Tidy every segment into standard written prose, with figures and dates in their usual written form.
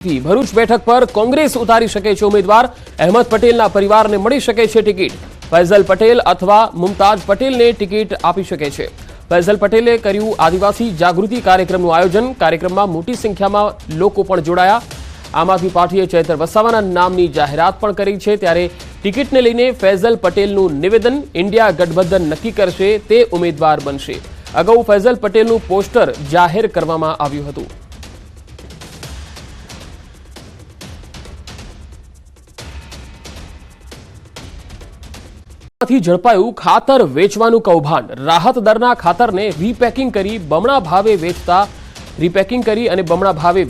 ભરૂચ બેઠક પર કોંગ્રેસ ઉતારી શકે છે ઉમેદવાર અહેમદ પટેલના પરિવારને મળી શકે છે ટિકિટ। ફૈઝલ પટેલ અથવા મુમતાજ પટેલને ટિકિટ આપી શકે છે। ફૈઝલ પટેલે કર્યું આદિવાસી જાગૃતિ કાર્યક્રમનું આયોજન। કાર્યક્રમમાં મોટી સંખ્યામાં લોકો પણ જોડાયા। આમ આદમી પાર્ટીએ ચૈતર વસાવાના નામની જાહેરાત પણ કરી છે। ત્યારે ટિકિટને લઈને ફૈઝલ પટેલનું નિવેદન ઇન્ડિયા ગઠબંધન નક્કી કરશે તે ઉમેદવાર બનશે। અગાઉ ફૈઝલ પટેલનું પોસ્ટર જાહેર કરવામાં આવ્યું હતું। ઝડપાયું ખાતર વેચવાનું કૌભાંડ। રાહત દરના ખાતરને રીપેકિંગ કરી બમણા ભાવે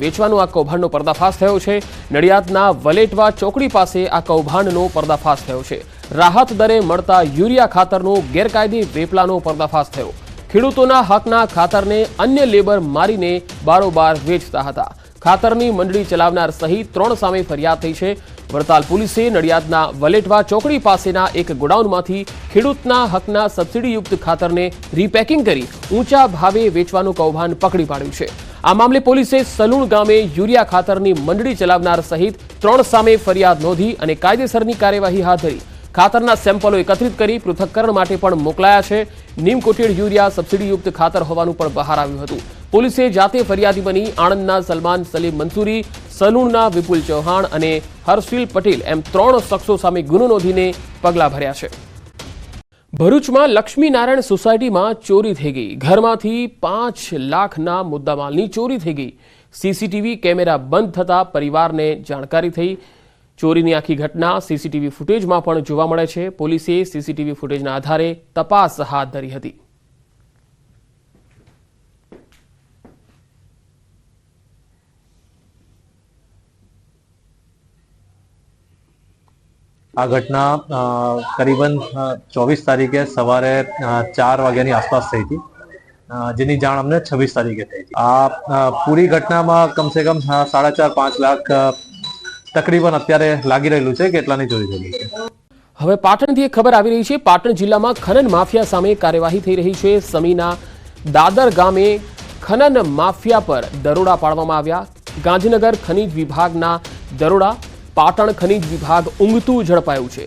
વેચવાનો આ કૌભાંડનો પર્દાફાશ થયો છે। નડિયાદના વલેટવા ચોકડી પાસે આ કૌભાંડનો પર્દાફાશ થયો છે। રાહત દરે મળતા યુરિયા ખાતરનો ગેરકાયદે વેપલાનો પર્દાફાશ થયો। ખેડૂતોના હકના ખાતરને અન્ય લેબર મારીને બારોબાર વેચતા હતા। ખાતરની મંડળી ચલાવનાર સહિત 3 સામે ફરિયાદ થઈ છે। વડતાલ પોલીસે નડિયાદના વલેટવા ચોકડી પાસેના એક ગોડાઉનમાંથી ખેડૂતના હકના સબસિડીયુક્ત ખાતરને રીપેકિંગ કરી ઊંચા ભાવે વેચવાનું કૌભાંડ પકડી પાડ્યું છે। આ મામલે પોલીસે સલુણ ગામે યુરિયા ખાતરની મંડળી ચલાવનાર સહિત 3 સામે ફરિયાદ નોંધી અને કાયદેસરની કાર્યવાહી હાથ ધરી। ખાતરના સેમ્પલો એકત્રિત કરી પૃથ્થકરણ માટે પણ મોકલાયા છે। નીમકોટેડ યુરિયા સબસિડીયુક્ત ખાતર હોવાનું પણ બહાર આવ્યું હતું। પોલીસે જાતે ફરિયાદી બની આણંદના સલમાન સલીમ મંસૂરી, સલુણના વિપુલ ચૌહાણ અને હર્ષિલ પટેલ એમ 3 શખ્સો સામે ગુનો નોંધીને પગલાં ભર્યા છે। ભરૂચમાં લક્ષ્મીનારાયણ સોસાયટીમાં ચોરી થઈ ગઈ। ઘરમાંથી 5 લાખના મુદ્દામાલની ચોરી થઈ ગઈ। સીસીટીવી કેમેરા બંધ થતા પરિવારને જાણકારી થઈ। ચોરીની આખી ઘટના સીસીટીવી ફૂટેજમાં પણ જોવા મળે છે। પોલીસે સીસીટીવી ફૂટેજના આધારે તપાસ હાથ ધરી હતી। આ ઘટના કરીબન 24 તારીખે સવારે 4 વાગ્યાની આસપાસ થઈ હતી, જેની જાણ અમને 26 તારીખે થઈ હતી। આ પૂરી ઘટનામાં કમસે કમ 4.5-5 લાખ તકરીબન અત્યારે લાગી રહેલું છે કે એટલાની ચોરી થયેલી છે। હવે પાટણથી એક ખબર આવી રહી છે। પાટણ જિલ્લામાં ખનન માફિયા સામે કાર્યવાહી થઈ રહી છે। સમીના દાદર ગામે ખનન માફિયા પર દરોડા પાડવામાં આવ્યા। ગાંધીનગર ખનીજ વિભાગના દરોડા, પાટણ ખનીજ વિભાગ ઊંઘતું ઝડપાયું છે।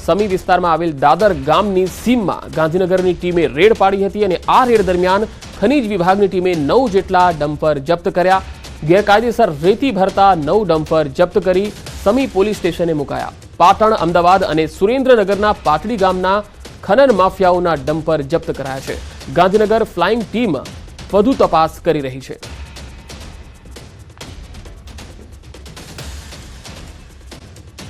સમી વિસ્તારમાં આવેલ દાદર ગામની સીમમાં ગાંધીનગરની ટીમે રેડ પાડી હતી અને આ રેડ દરમિયાન ખનીજ વિભાગની ટીમે 9 જેટલા ડમ્પર જપ્ત કર્યા। ગેરકાયદેસર રેતી ભરતા 9 ડમ્પર જપ્ત કરી સમી પોલીસ સ્ટેશને મુકાયા। પાટણ, અમદાવાદ અને સુરેન્દ્રનગરના પાટડી ગામના ખનન માફિયાઓના ડમ્પર જપ્ત કરાયા છે। ગાંધીનગર ફ્લાઇંગ ટીમ વધુ તપાસ કરી રહી છે।